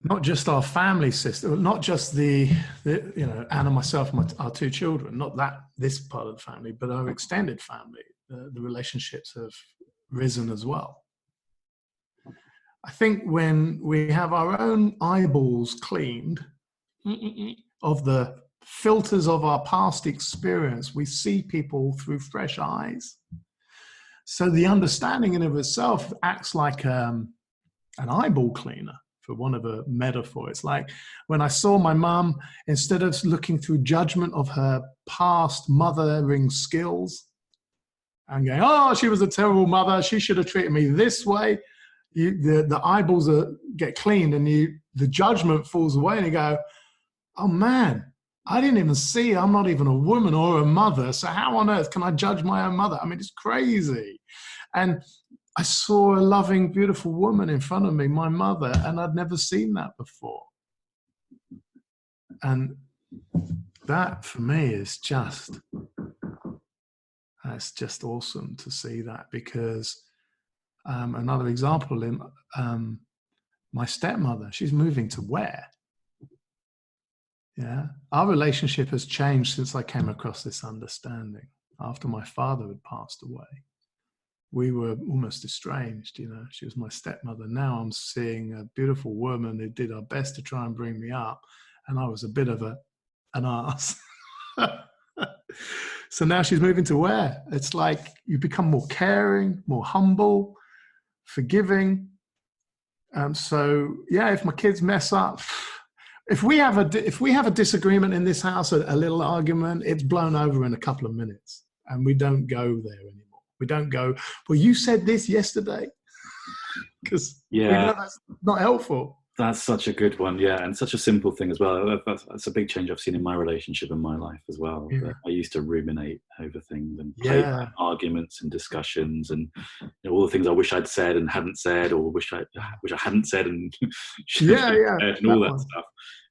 Not just our family system, not just the Anna, myself, our two children, not this part of the family, but our extended family. The relationships have risen as well. I think when we have our own eyeballs cleaned of the filters of our past experience, we see people through fresh eyes. So the understanding in of itself acts like an eyeball cleaner, for one of a metaphor. It's like when I saw my mum, instead of looking through judgment of her past mothering skills and going, oh, she was a terrible mother, she should have treated me this way, the eyeballs get cleaned and the judgment falls away and you go, oh man, I didn't even see, I'm not even a woman or a mother, so how on earth can I judge my own mother? I mean, it's crazy. And I saw a loving, beautiful woman in front of me, my mother, and I'd never seen that before. And that for me is that's just awesome to see that, because another example in my stepmother, she's moving to Ware. Yeah, our relationship has changed since I came across this understanding. After my father had passed away, we were almost estranged. She was my stepmother. Now I'm seeing a beautiful woman who did her best to try and bring me up, and I was a bit of an ass. So now she's moving to Ware. It's like you become more caring, more humble, forgiving. So yeah, if my kids mess up, if we have a disagreement in this house, a little argument, it's blown over in a couple of minutes, and we don't go there anymore. We don't go, well, you said this yesterday, because we know that's not helpful. That's such a good one, yeah, and such a simple thing as well. That's a big change I've seen in my relationship and my life as well. Yeah. That I used to ruminate over things and play Yeah. arguments and discussions, and all the things I wish I'd said and hadn't said, or wish I hadn't said and should Yeah. have Yeah. said, and That all that one. stuff.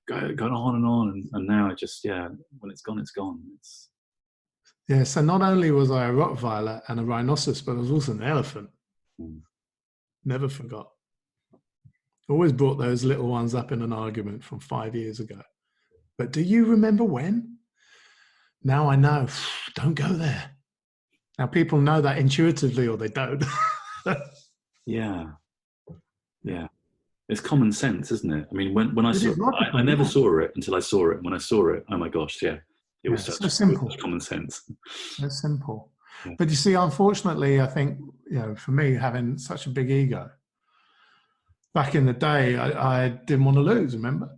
Going on and on, and now it just, when it's gone, it's gone. It's Yeah. So not only was I a Rottweiler and a rhinoceros, but I was also an elephant. mm, Never forgot. Always brought those little ones up in an argument from 5 years ago. But do you remember when? Now I know. Don't go there. Now people know that intuitively, or they don't. yeah, yeah. It's common sense, isn't it? I mean, when I It saw, is logical. I never Yeah. saw it until I saw it. And when I saw it, oh my gosh, yeah, it was Yeah. such So simple. common sense. So simple. Yeah. But you see, unfortunately, I think, for me, having such a big ego, back in the day, I didn't want to lose, remember?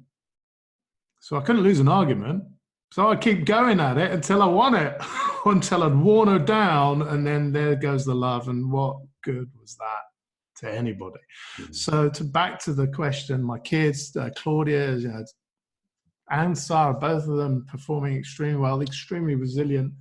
So I couldn't lose an argument. So I'd keep going at it until I won it, until I'd worn her down. And then there goes the love. And what good was that to anybody? Mm. So back to the question, my kids, Claudia, and Sarah, both of them performing extremely well, extremely resilient,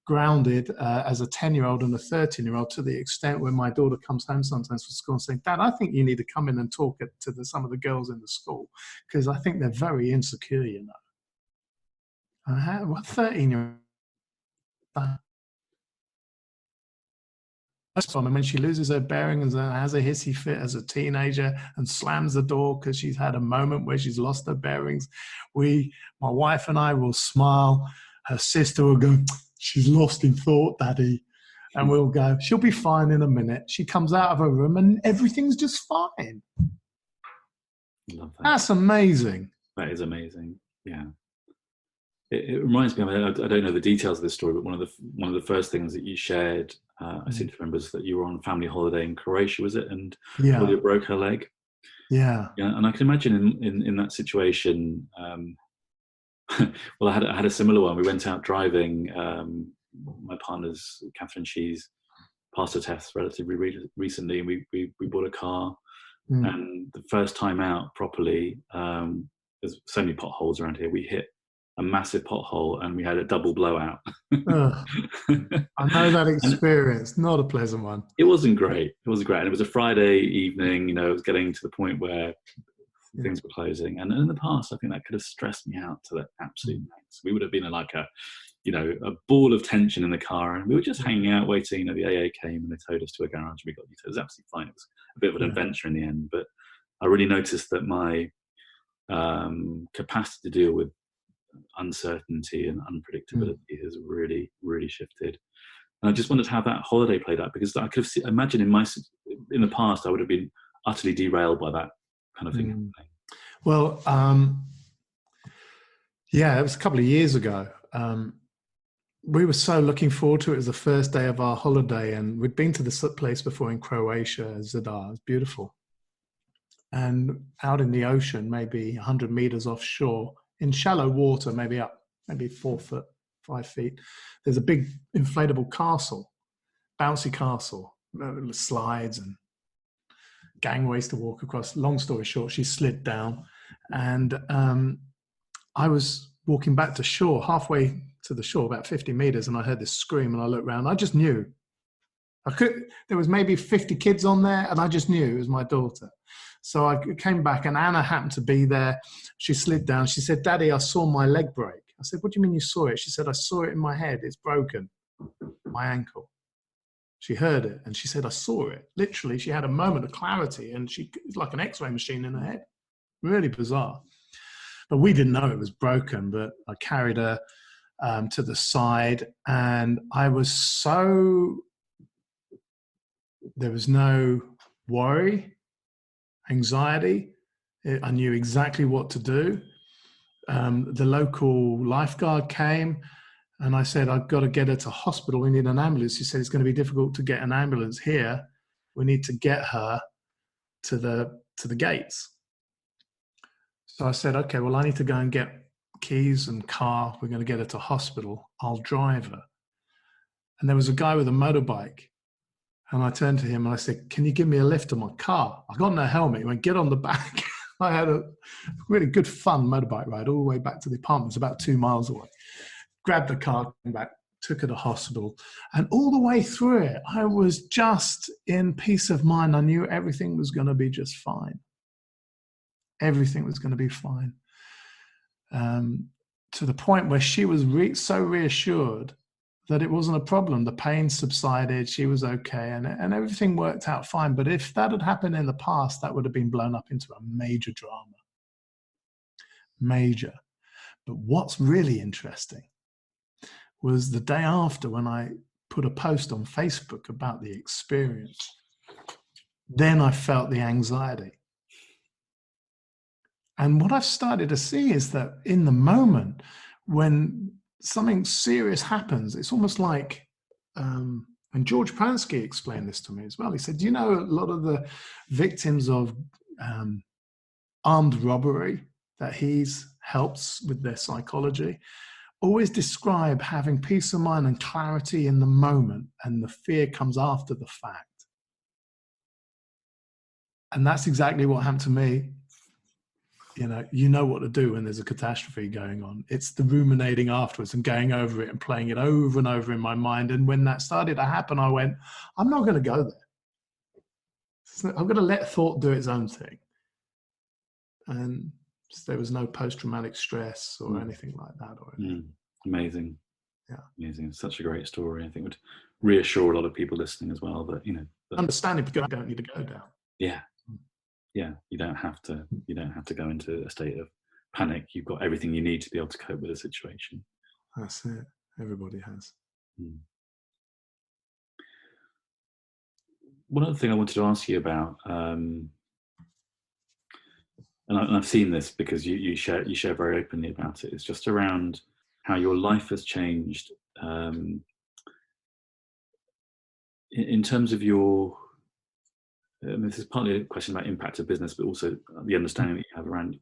grounded as a 10-year-old and a 13-year-old, to the extent where my daughter comes home sometimes from school and saying, Dad, I think you need to come in and talk to some of the girls in the school, because I think they're very insecure, And what 13-year-old? And when she loses her bearings and has a hissy fit as a teenager and slams the door because she's had a moment where she's lost her bearings, my wife and I will smile. Her sister will go, she's lost in thought, Daddy. And we'll go, she'll be fine in a minute. She comes out of her room and everything's just fine. Love that. That's amazing. That is amazing. Yeah. It reminds me, I don't know the details of this story, but one of the first things that you shared, I seem to remember, is that you were on family holiday in Croatia, was it? And Claudia broke her leg. Yeah. Yeah, and I can imagine in that situation. Well, I had a similar one. We went out driving. My partner's Catherine, she's passed her tests relatively recently, and we bought a car. And the first time out properly, there's so many potholes around here. We hit a massive pothole and we had a double blowout. I know that experience. Not a pleasant one. It wasn't great. And it was a Friday evening. It was getting to the point where things were closing. And in the past, I think that could have stressed me out to the absolute max. We would have been like a ball of tension in the car, and we were just hanging out waiting. The AA came and they towed us to a garage. We got it was absolutely fine. It was a bit of an adventure in the end, but I really noticed that my capacity to deal with uncertainty and unpredictability has really, really shifted. And I just wondered how that holiday played out, because I could have imagined in the past I would have been utterly derailed by that kind of thing. Well, it was a couple of years ago. We were so looking forward to it. It was the first day of our holiday, and we'd been to this place before in Croatia, Zadar. It was beautiful. And out in the ocean, maybe 100 meters offshore, in shallow water, maybe 4 foot, 5 feet, there's a big inflatable castle, bouncy castle, slides and gangways to walk across. Long story short, she slid down, and I was walking back to shore, halfway to the shore, about 50 meters, and I heard this scream, and I looked around. I just knew. There was maybe 50 kids on there, and I just knew it was my daughter. So I came back, and Anna happened to be there. She slid down. She said, Daddy, I saw my leg break. I said, what do you mean you saw it? She said, I saw it in my head. It's broken, my ankle. She heard it, and she said, I saw it. Literally, she had a moment of clarity, and it's like an X-ray machine in her head. Really bizarre. But we didn't know it was broken, but I carried her to the side, and there was no worry, anxiety. I knew exactly what to do. The local lifeguard came, and I said, I've got to get her to hospital. We need an ambulance. He said, it's going to be difficult to get an ambulance here. We need to get her to the gates. So I said, okay, well, I need to go and get keys and car. We're going to get her to hospital. I'll drive her. And there was a guy with a motorbike. And I turned to him and I said, can you give me a lift to my car? I got no helmet. He went, get on the back. I had a really good fun motorbike ride all the way back to the apartment. It's about 2 miles away. Grabbed the car, came back, took her to hospital. And all the way through it, I was just in peace of mind. I knew everything was going to be just fine. Everything was going to be fine. To the point where she was so reassured that it wasn't a problem. The pain subsided, she was okay, and everything worked out fine. But if that had happened in the past, that would have been blown up into a major drama. Major. But what's really interesting was the day after, when I put a post on Facebook about the experience, then I felt the anxiety. And what I've started to see is that in the moment when something serious happens, it's almost like, and George Pransky explained this to me as well. He said, you know, a lot of the victims of armed robbery that he's helps with their psychology always describe having peace of mind and clarity in the moment, and the fear comes after the fact. And that's exactly what happened to me. You know what to do when there's a catastrophe going on. It's the ruminating afterwards and going over it and playing it over and over in my mind. And when that started to happen, I went, I'm not going to go there. I'm going to let thought do its own thing. And there was no post-traumatic stress or anything like that. Amazing. Yeah. Amazing. It's such a great story. I think it would reassure a lot of people listening as well that, understanding, because I don't need to go down. Yeah. Yeah. You don't have to go into a state of panic. You've got everything you need to be able to cope with a situation. That's it. Everybody has. One other thing I wanted to ask you about, and I've seen this because you share very openly about it. It's just around how your life has changed in terms of your. This is partly a question about impact of business, but also the understanding that you have around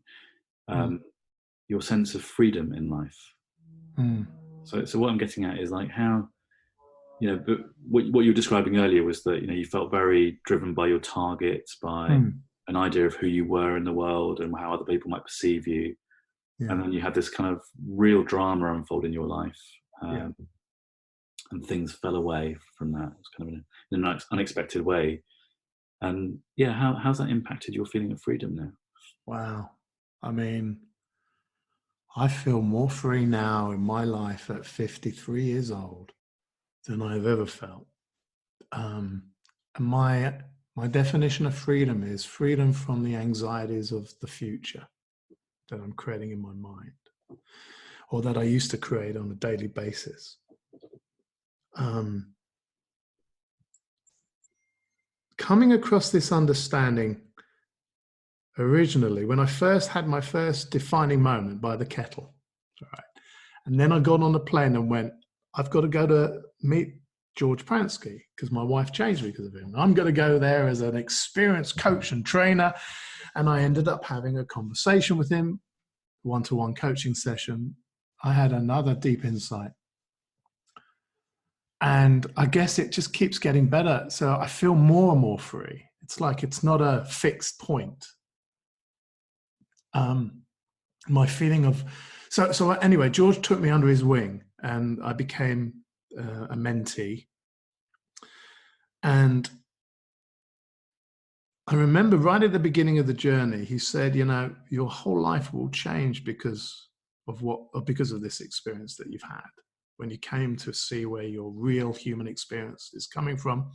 your sense of freedom in life. So what I'm getting at is like how, but what you were describing earlier was that you felt very driven by your targets, by an idea of who you were in the world and how other people might perceive you. Yeah. And then you had this kind of real drama unfold in your life, and things fell away from that. It was kind of in an unexpected way. And how's that impacted your feeling of freedom now? Wow. I mean, I feel more free now in my life at 53 years old than I've ever felt. And my definition of freedom is freedom from the anxieties of the future that I'm creating in my mind, or that I used to create on a daily basis. Coming across this understanding originally, when I first had my first defining moment by the kettle, right? And then I got on the plane and went, I've got to go to meet George Pransky because my wife changed me because of him. I'm going to go there as an experienced coach and trainer. And I ended up having a conversation with him, one-to-one coaching session. I had another deep insight. And I guess it just keeps getting better. So I feel more and more free. It's like it's not a fixed point. My feeling of so anyway, George took me under his wing, and I became a mentee. And I remember right at the beginning of the journey, he said, your whole life will change because of this experience that you've had. When you came to see where your real human experience is coming from,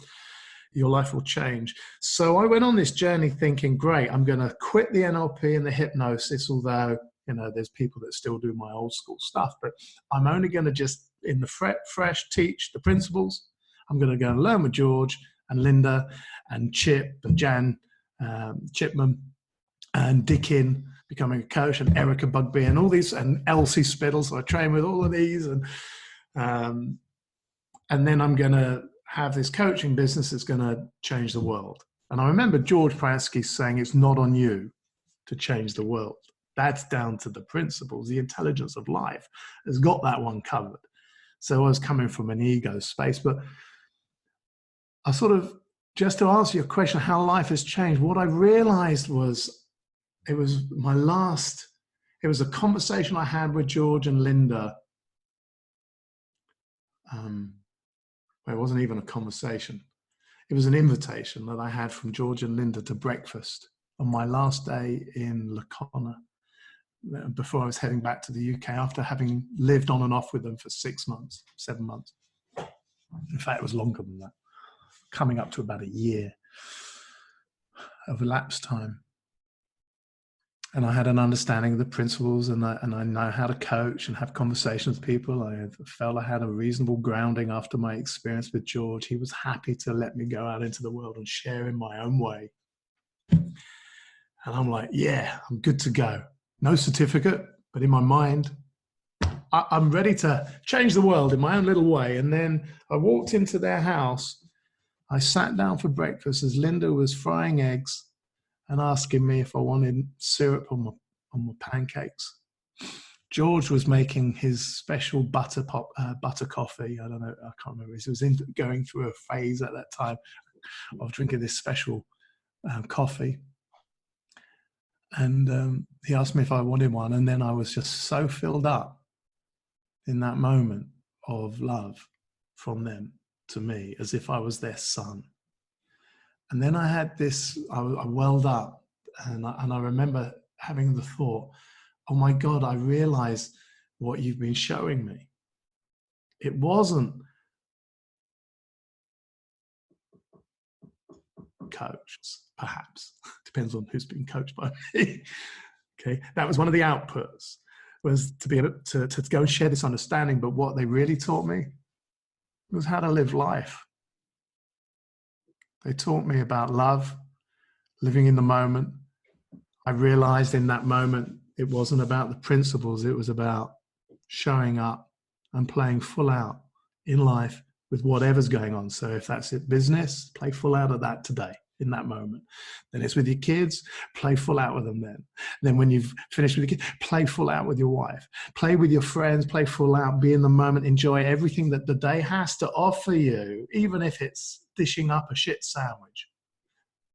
your life will change. So I went on this journey thinking, great, I'm going to quit the NLP and the hypnosis, although, there's people that still do my old school stuff, but I'm only going to just, in the fresh, teach the principles. I'm going to go and learn with George and Linda and Chip and Jan Chipman and Dickin, becoming a coach, and Erica Bugby and all these, and Elsie Spittle. So I train with all of these, and then I'm going to have this coaching business that's going to change the world. And I remember George Pransky saying, it's not on you to change the world. That's down to the principles. The intelligence of life has got that one covered. So I was coming from an ego space, but I sort of, just to answer your question, how life has changed, what I realized was it was a conversation I had with George and Linda. It wasn't even a conversation. It was an invitation that I had from George and Linda to breakfast on my last day in Lacona, before I was heading back to the UK after having lived on and off with them for 6 months, 7 months. In fact, it was longer than that, coming up to about a year of elapsed time. And I had an understanding of the principles, and I know how to coach and have conversations with people. I felt I had a reasonable grounding after my experience with George. He was happy to let me go out into the world and share in my own way. And I'm like, yeah, I'm good to go. No certificate, but in my mind, I'm ready to change the world in my own little way. And then I walked into their house. I sat down for breakfast as Linda was frying eggs and asking me if I wanted syrup on my pancakes. George was making his special butter coffee. I don't know, I can't remember. He was going through a phase at that time of drinking this special coffee. And he asked me if I wanted one. And then I was just so filled up in that moment of love from them to me, as if I was their son. And then I had this, I welled up, and I remember having the thought, oh my God, I realize what you've been showing me. It wasn't coached, perhaps. Depends on who's being coached by me. Okay, that was one of the outputs, was to be able to go and share this understanding. But what they really taught me was how to live life. They taught me about love, living in the moment. I realized in that moment it wasn't about the principles, it was about showing up and playing full out in life with whatever's going on. So if that's it, business, play full out of that today, in that moment. Then it's with your kids, play full out with them then. Then when you've finished with your kids, play full out with your wife. Play with your friends, play full out, be in the moment, enjoy everything that the day has to offer you, even if it's dishing up a shit sandwich.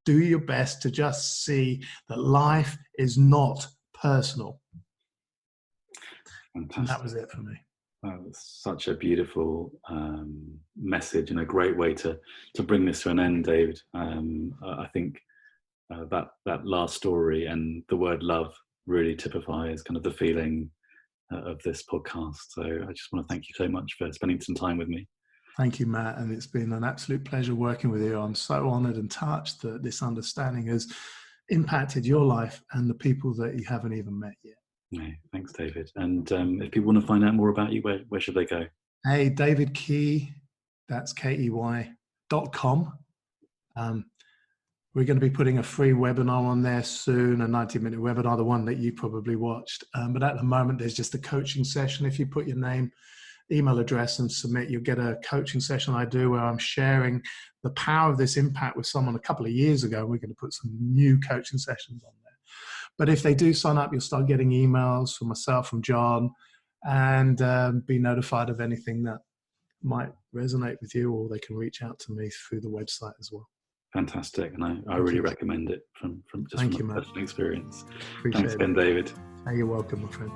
Do your best to just see that life is not personal. Fantastic. And that was it for me. That's such a beautiful message, and a great way to bring this to an end, David. I think that last story and the word love really typifies kind of the feeling of this podcast. So I just want to thank you so much for spending some time with me. Thank you, Matt. And it's been an absolute pleasure working with you. I'm so honored and touched that this understanding has impacted your life and the people that you haven't even met yet. No, thanks, David. And if people want to find out more about you, where should they go? Hey, David Key, that's KEY.com. We're going to be putting a free webinar on there soon, a 90-minute webinar, the one that you probably watched. But at the moment, there's just a coaching session. If you put your name, email address and submit, you'll get a coaching session I do where I'm sharing the power of this impact with someone a couple of years ago. We're going to put some new coaching sessions on there. But if they do sign up, you'll start getting emails from myself, from John, and be notified of anything that might resonate with you, or they can reach out to me through the website as well. Fantastic. And I really recommend it from personal experience. Appreciate Thanks again, it. David. You're welcome, my friend.